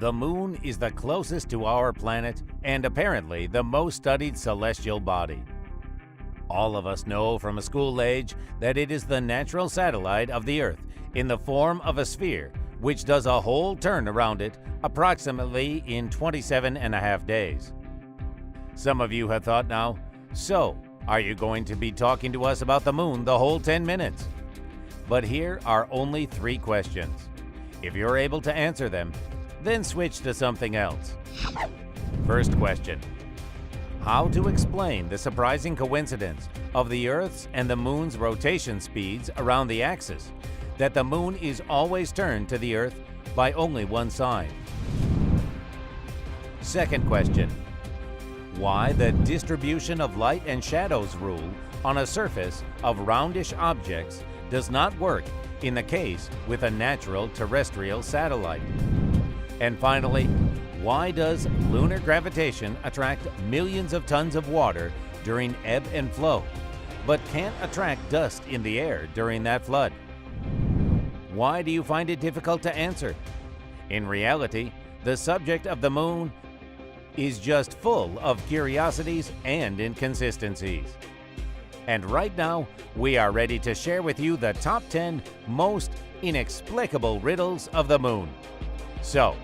The moon is the closest to our planet and apparently the most studied celestial body. All of us know from a school age that it is the natural satellite of the Earth in the form of a sphere, which does a whole turn around it approximately in 27.5 days. Some of you have thought now, so are you going to be talking to us about the moon the whole 10 minutes? But here are only 3 questions. If you're able to answer them, then switch to something else. First question: how to explain the surprising coincidence of the Earth's and the moon's rotation speeds around the axis, that the moon is always turned to the Earth by only one side? Second question: why the distribution of light and shadows rule on a surface of roundish objects does not work in the case with a natural terrestrial satellite? And finally, why does lunar gravitation attract millions of tons of water during ebb and flow, but can't attract dust in the air during that flood? Why do you find it difficult to answer? In reality, the subject of the moon is just full of curiosities and inconsistencies. And right now, we are ready to share with you the top 10 most inexplicable riddles of the moon. So,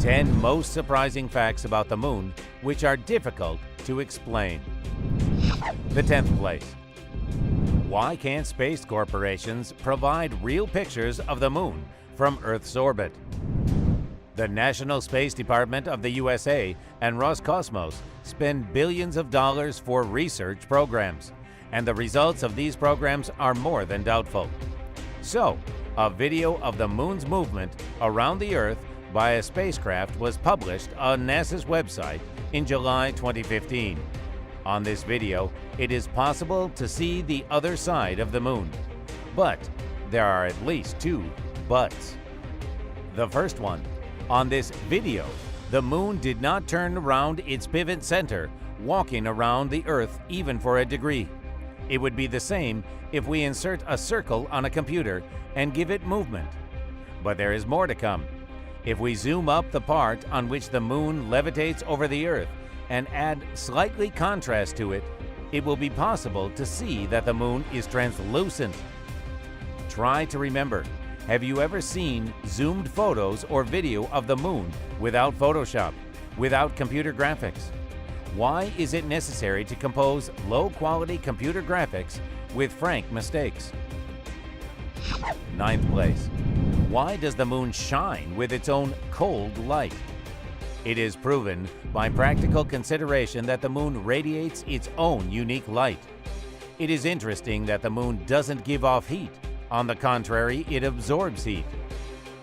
10 most surprising facts about the moon which are difficult to explain. The 10th place: why can't space corporations provide real pictures of the moon from Earth's orbit? The National Space Department of the USA and Roscosmos spend billions of dollars for research programs, and the results of these programs are more than doubtful. So, a video of the moon's movement around the Earth by a spacecraft was published on NASA's website in July 2015. On this video, it is possible to see the other side of the moon. But there are at least 2 buts. The first one: on this video, the moon did not turn around its pivot center, walking around the Earth even for a degree. It would be the same if we insert a circle on a computer and give it movement. But there is more to come. If we zoom up the part on which the moon levitates over the Earth and add slightly contrast to it, it will be possible to see that the moon is translucent. Try to remember, have you ever seen zoomed photos or video of the moon without Photoshop, without computer graphics? Why is it necessary to compose low-quality computer graphics with frank mistakes? 9th place: why does the moon shine with its own cold light? It is proven by practical consideration that the moon radiates its own unique light. It is interesting that the moon doesn't give off heat. On the contrary, it absorbs heat.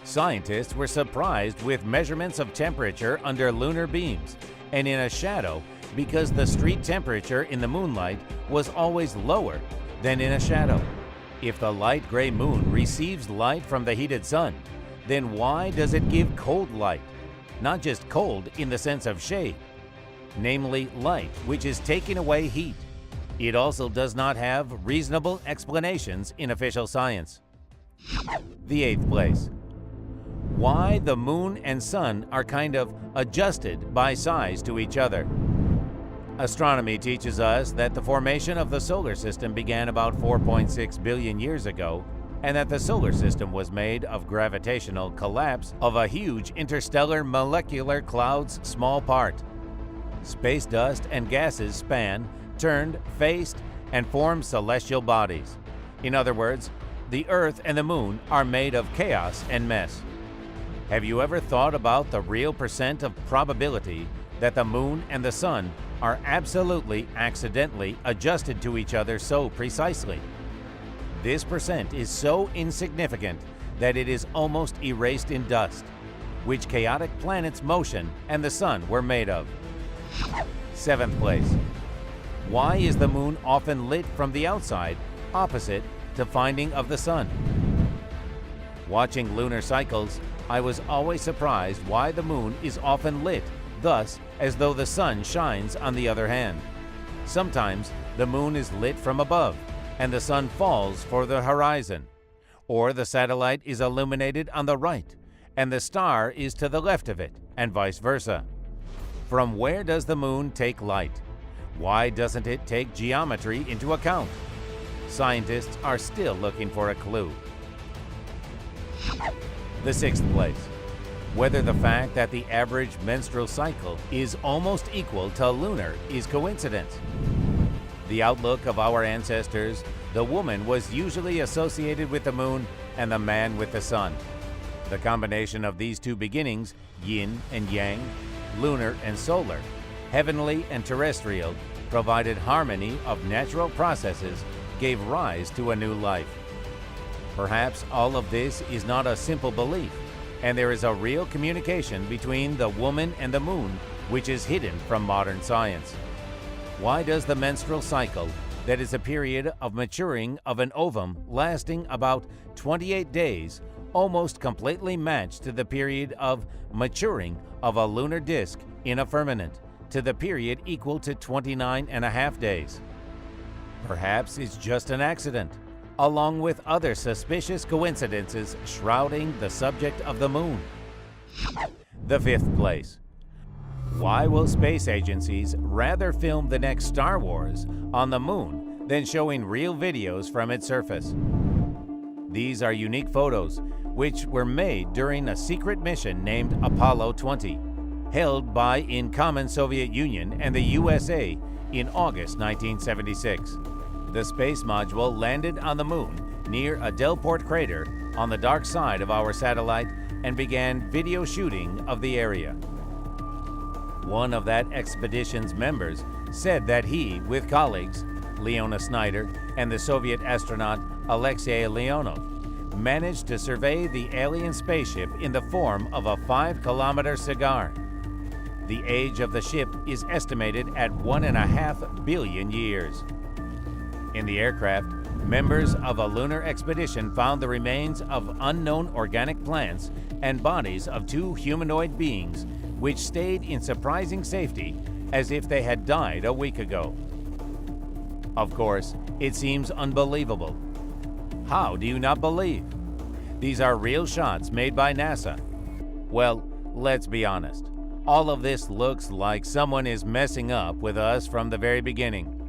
Scientists were surprised with measurements of temperature under lunar beams and in a shadow because the street temperature in the moonlight was always lower than in a shadow. If the light gray moon receives light from the heated sun, then why does it give cold light? Not just cold in the sense of shade, namely light which is taking away heat. It also does not have reasonable explanations in official science. The 8th place: why the moon and sun are kind of adjusted by size to each other. Astronomy teaches us that the formation of the solar system began about 4.6 billion years ago, and that the solar system was made of gravitational collapse of a huge interstellar molecular cloud's small part. Space dust and gases span, turned, faced, and formed celestial bodies. In other words, the Earth and the moon are made of chaos and mess. Have you ever thought about the real percent of probability that the moon and the sun are absolutely accidentally adjusted to each other so precisely? This percent is so insignificant that it is almost erased in dust, which chaotic planet's motion and the sun were made of. 7th place: why is the moon often lit from the outside, opposite to finding of the sun? Watching lunar cycles, I was always surprised why the moon is often lit, thus as though the sun shines on the other hand. Sometimes the moon is lit from above, and the sun falls for the horizon. Or the satellite is illuminated on the right, and the star is to the left of it, and vice versa? From where does the moon take light? Why doesn't it take geometry into account? Scientists are still looking for a clue. The sixth place. Whether the fact that the average menstrual cycle is almost equal to lunar is coincidence. The outlook of our ancestors, the woman was usually associated with the moon and the man with the sun. The combination of these two beginnings, yin and yang, lunar and solar, heavenly and terrestrial, provided harmony of natural processes, gave rise to a new life. Perhaps all of this is not a simple belief, and there is a real communication between the woman and the moon which is hidden from modern science. Why does the menstrual cycle, that is a period of maturing of an ovum lasting about 28 days, almost completely match to the period of maturing of a lunar disk in a firmament, to the period equal to 29.5 days? Perhaps it's just an accident, along with other suspicious coincidences shrouding the subject of the moon. The fifth place. Why will space agencies rather film the next Star Wars on the moon than showing real videos from its surface? These are unique photos which were made during a secret mission named Apollo 20, held by in common Soviet Union and the USA in August 1976. The space module landed on the moon near a Delport crater on the dark side of our satellite and began video shooting of the area. One of that expedition's members said that he, with colleagues, Leona Snyder and the Soviet astronaut Alexei Leonov, managed to survey the alien spaceship in the form of a 5-kilometer cigar. The age of the ship is estimated at 1.5 billion years. In the aircraft, members of a lunar expedition found the remains of unknown organic plants and bodies of 2 humanoid beings which stayed in surprising safety as if they had died a week ago. Of course, it seems unbelievable. How do you not believe? These are real shots made by NASA. Well, let's be honest. All of this looks like someone is messing up with us from the very beginning.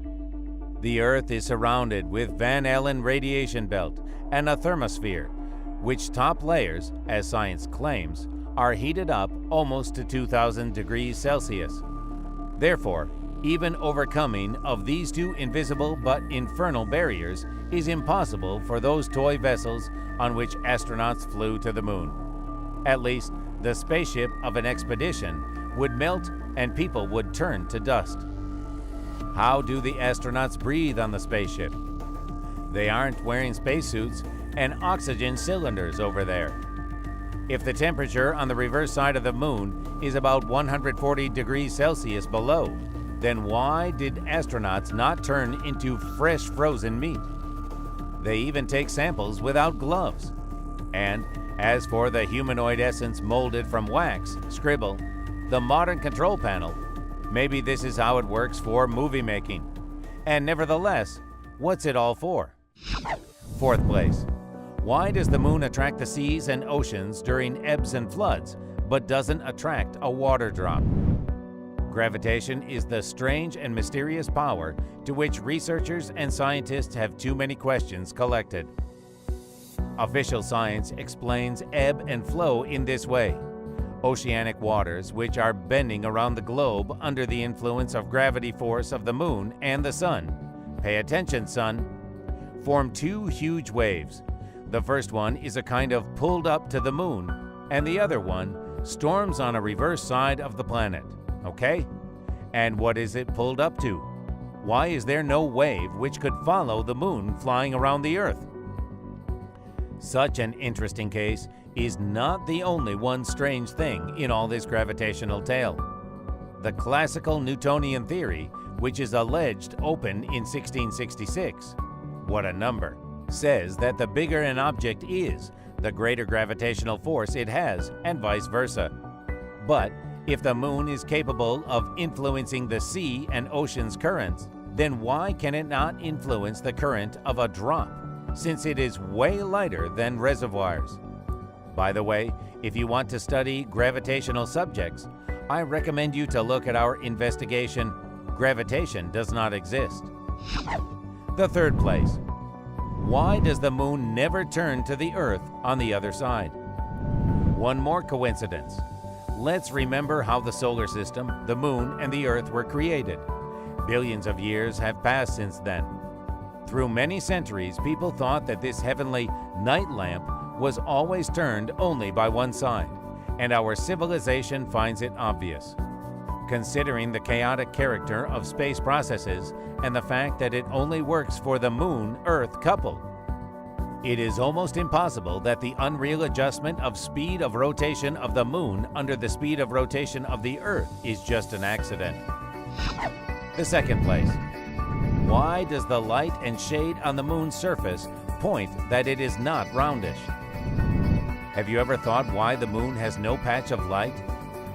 The Earth is surrounded with Van Allen radiation belt and a thermosphere, which top layers, as science claims, are heated up almost to 2,000 degrees Celsius. Therefore, even overcoming of these two invisible but infernal barriers is impossible for those toy vessels on which astronauts flew to the moon. At least, the spaceship of an expedition would melt and people would turn to dust. How do the astronauts breathe on the spaceship? They aren't wearing spacesuits and oxygen cylinders over there. If the temperature on the reverse side of the moon is about 140 degrees Celsius below, then why did astronauts not turn into fresh frozen meat? They even take samples without gloves. And as for the humanoid essence molded from wax, scribble, the modern control panel, maybe this is how it works for movie making. And nevertheless, what's it all for? Fourth place. Why does the moon attract the seas and oceans during ebbs and floods, but doesn't attract a water drop? Gravitation is the strange and mysterious power to which researchers and scientists have too many questions collected. Official science explains ebb and flow in this way. Oceanic waters, which are bending around the globe under the influence of gravity force of the moon and the sun, pay attention, son, form 2 huge waves. The first one is a kind of pulled up to the moon, and the other one storms on a reverse side of the planet. Okay? And what is it pulled up to? Why is there no wave which could follow the moon flying around the Earth? Such an interesting case is not the only one strange thing in all this gravitational tale. The classical Newtonian theory, which is alleged opened in 1666, what a number, says that the bigger an object is, the greater gravitational force it has, and vice versa. But if the moon is capable of influencing the sea and ocean's currents, then why can it not influence the current of a drop, since it is way lighter than reservoirs? By the way, if you want to study gravitational subjects, I recommend you to look at our investigation, Gravitation Does Not Exist. The third place. Why does the moon never turn to the Earth on the other side? One more coincidence. Let's remember how the solar system, the moon, and the Earth were created. Billions of years have passed since then. Through many centuries, people thought that this heavenly night lamp was always turned only by one side, and our civilization finds it obvious. Considering the chaotic character of space processes and the fact that it only works for the Moon-Earth couple, it is almost impossible that the unreal adjustment of speed of rotation of the Moon under the speed of rotation of the Earth is just an accident. The second place. Why does the light and shade on the Moon's surface point that it is not roundish? Have you ever thought why the Moon has no patch of light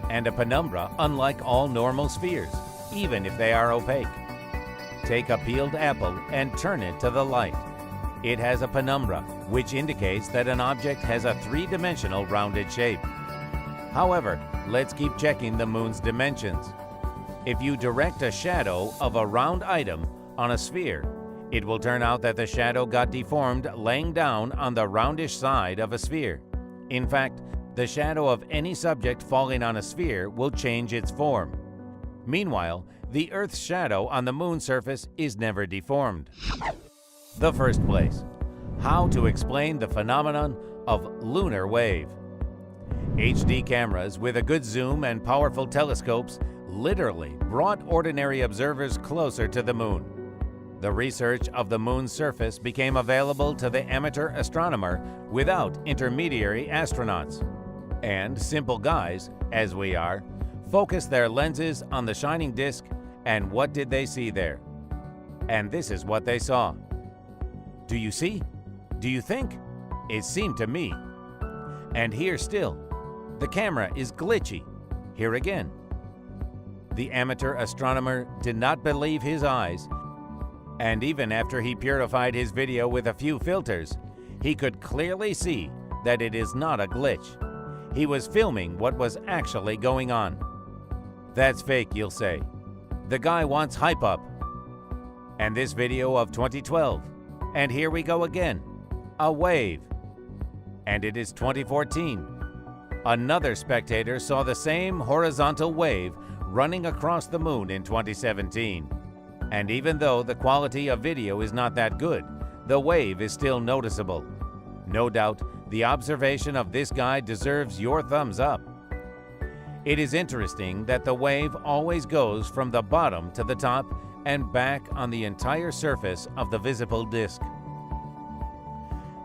and a penumbra unlike all normal spheres, even if they are opaque? Take a peeled apple and turn it to the light. It has a penumbra, which indicates that an object has a three-dimensional rounded shape. However, let's keep checking the Moon's dimensions. If you direct a shadow of a round item on a sphere, it will turn out that the shadow got deformed laying down on the roundish side of a sphere. In fact, the shadow of any subject falling on a sphere will change its form. Meanwhile, the Earth's shadow on the Moon's surface is never deformed. The first place. How to explain the phenomenon of lunar wave. HD cameras with a good zoom and powerful telescopes literally brought ordinary observers closer to the Moon. The research of the Moon's surface became available to the amateur astronomer without intermediary astronauts. And simple guys, as we are, focused their lenses on the shining disk, and what did they see there? And this is what they saw. Do you see? Do you think? It seemed to me. And here still, the camera is glitchy. Here again. The amateur astronomer did not believe his eyes, and even after he purified his video with a few filters, he could clearly see that it is not a glitch. He was filming what was actually going on. That's fake, you'll say. The guy wants hype up. And this video of 2012. And here we go again. A wave. And it is 2014. Another spectator saw the same horizontal wave running across the Moon in 2017. And even though the quality of video is not that good, the wave is still noticeable. No doubt, the observation of this guy deserves your thumbs up. It is interesting that the wave always goes from the bottom to the top and back on the entire surface of the visible disk.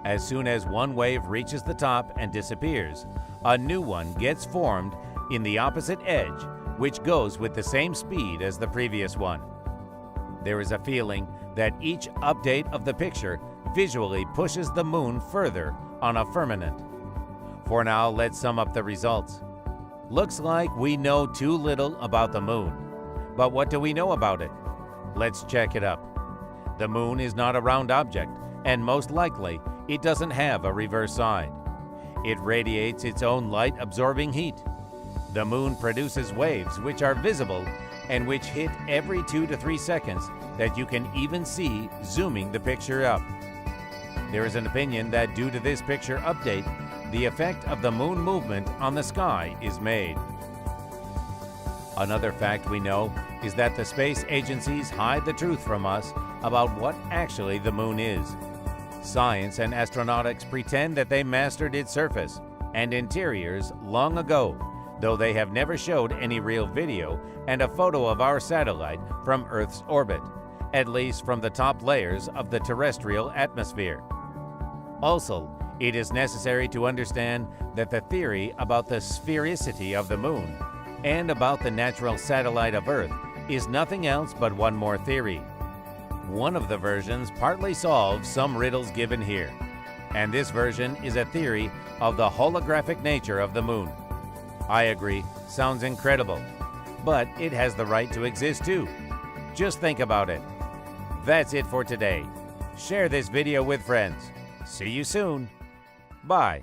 As soon as one wave reaches the top and disappears, a new one gets formed in the opposite edge, which goes with the same speed as the previous one. There is a feeling that each update of the picture visually pushes the Moon further on a firmament. For now, let's sum up the results. Looks like we know too little about the Moon. But what do we know about it? Let's check it up. The Moon is not a round object, and most likely, it doesn't have a reverse side. It radiates its own light-absorbing heat. The Moon produces waves which are visible and which hit every 2 to 3 seconds that you can even see zooming the picture up. There is an opinion that due to this picture update, the effect of the Moon movement on the sky is made. Another fact we know is that the space agencies hide the truth from us about what actually the Moon is. Science and astronautics pretend that they mastered its surface and interiors long ago, though they have never showed any real video and a photo of our satellite from Earth's orbit, at least from the top layers of the terrestrial atmosphere. Also, it is necessary to understand that the theory about the sphericity of the Moon and about the natural satellite of Earth is nothing else but one more theory. One of the versions partly solves some riddles given here, and this version is a theory of the holographic nature of the Moon. I agree, sounds incredible, but it has the right to exist too. Just think about it. That's it for today. Share this video with friends. See you soon. Bye.